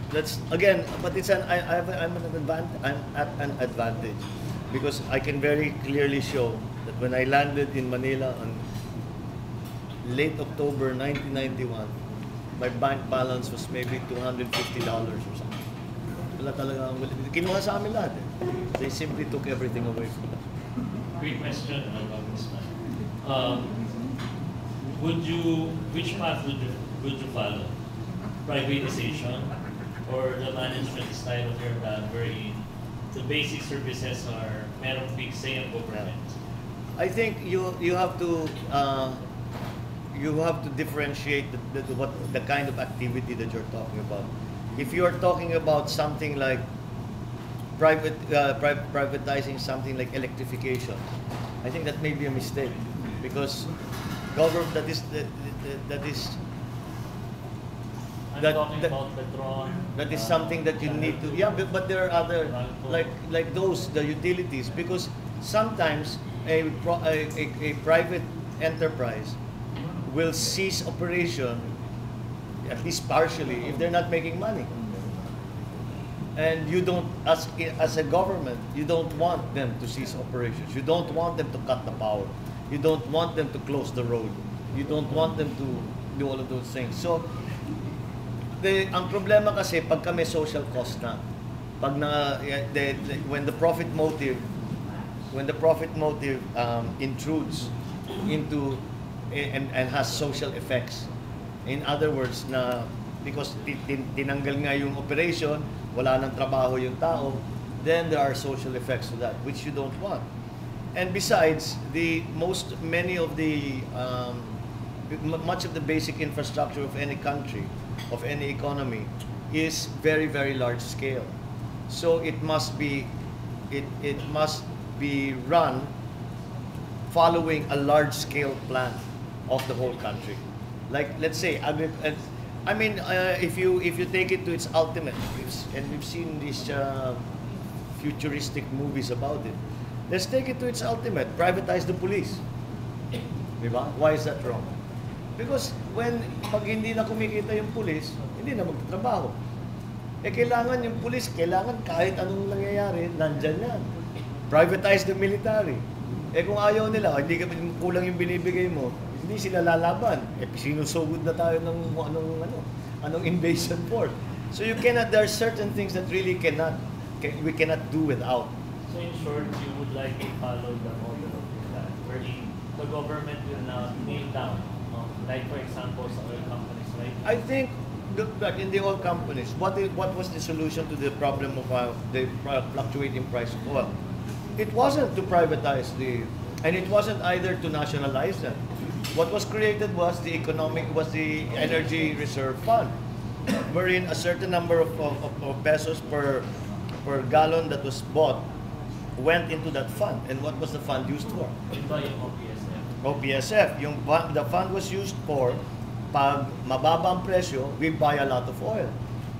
That's again, but it's an I'm at an advantage because I can very clearly show that when I landed in Manila on late October 1991, my bank balance was maybe $250 or something. Wala talaga, kinuha sa amin lahat eh. They simply took everything away from us. Quick question about this man. Which path would you follow? Privatization or the management style of your bank wherein the basic services are merong big say of government? I think you have to differentiate the kind of activity that you're talking about. If you are talking about something like privatizing something like electrification, I think that may be a mistake because government I'm talking about Petron. that is something that you need to, yeah, but there are other like those, the utilities, because sometimes a private enterprise will cease operation at least partially if they're not making money, and you don't, as a government, you don't want them to cease operations, you don't want them to cut the power, you don't want them to close the road, you don't want them to do all of those things. So ang problema kasi pagka may social cost na, pag when the profit motive intrudes into and has social effects, in other words, na because tinanggal nga yung operation, wala nang trabaho yung tao, then there are social effects to that which you don't want. And besides, much of the basic infrastructure of any country, of any economy, is very, very large scale. So it must be run following a large scale plan of the whole country. Like, let's say, if you take it to its ultimate, and we've seen these futuristic movies about it. Let's take it to its ultimate, privatize the police. Diba? Why is that wrong? Because pag hindi na kumikita yung police, hindi na magtatrabaho. Kailangan yung police, kailangan kahit anong nangyayari, nandyan yan. Privatize the military. Kung ayaw nila, hindi kulang yung binibigay mo, hindi sila lalaban. Sinusugod na tayo ng anong invasion force. So there are certain things that really we cannot do without. So in short, you would likely follow the model of that, where the government will now nail down, like for example, sa oil companies, right? I think, look back in the oil companies, what was the solution to the problem of the fluctuating price of oil? It wasn't to privatize and it wasn't either to nationalize them. What was created was the energy reserve fund, wherein a certain number of pesos per gallon that was bought went into that fund. And what was the fund used for? Ito yung OPSF. OPSF. The fund was used for, pag mababa ang presyo, we buy a lot of oil.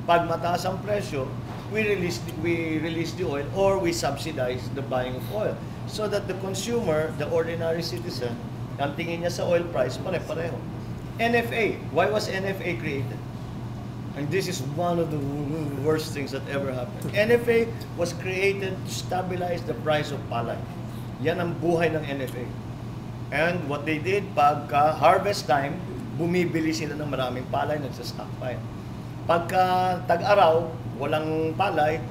Pag mataas ang presyo, we release the oil, or we subsidize the buying of oil. So that the consumer, the ordinary citizen, ang tingin niya sa oil price, pare-pareho. NFA. Why was NFA created? And this is one of the worst things that ever happened. NFA was created to stabilize the price of palay. Yan ang buhay ng NFA. And what they did, pagka harvest time, bumibili sila ng maraming palay, nagsa-stockpile. Pagka tag-araw, walang palay,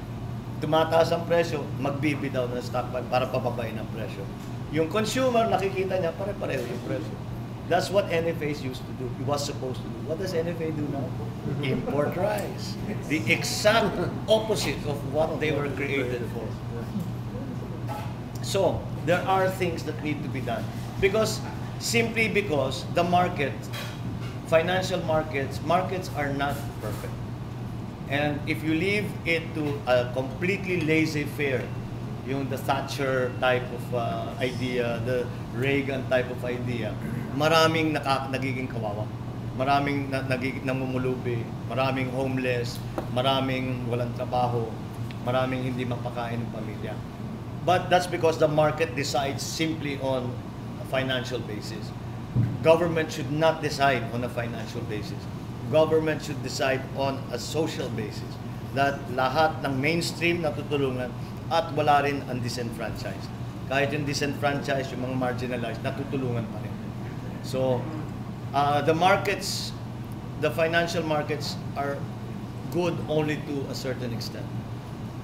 tumataas ang presyo, magbibitaw ng stockpile para pababain ang presyo. Yung consumer, nakikita niya, pare-pareho yung presyo. That's what NFA used to do. It was supposed to do. What does NFA do now? Import rice. The exact opposite of what they were created for. So, there are things that need to be done. Simply because the market, financial markets are not perfect. And if you leave it to a completely laissez-faire, the Thatcher type of idea, the Reagan type of idea, maraming nagiging kawawa. Maraming namumulubi, maraming homeless, maraming walang trabaho, maraming hindi mapakain ng pamilya. But that's because the market decides simply on a financial basis. Government should not decide on a financial basis. Government should decide on a social basis. that lahat ng mainstream natutulungan at wala rin ang disenfranchised. Kahit yung disenfranchised, yung mga marginalized, natutulungan pa rin. So, the markets, the financial markets are good only to a certain extent.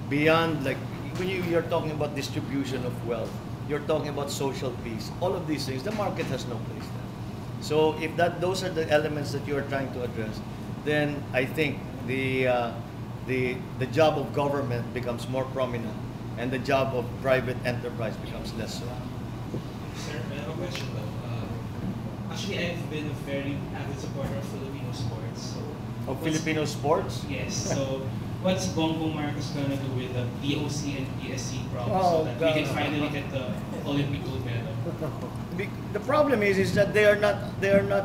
Beyond, like, when you're talking about distribution of wealth, you're talking about social peace, all of these things, the market has no place there. So, if those are the elements that you are trying to address, then I think the job of government becomes more prominent and the job of private enterprise becomes less so. Sir, I have a question though. Actually, I've been a very avid supporter of Filipino sports. So Of Filipino sports? Yes. So what's Bongbong Marcos gonna do with the POC and PSC problem so that we can finally get the Olympic gold medal? The problem is that they are not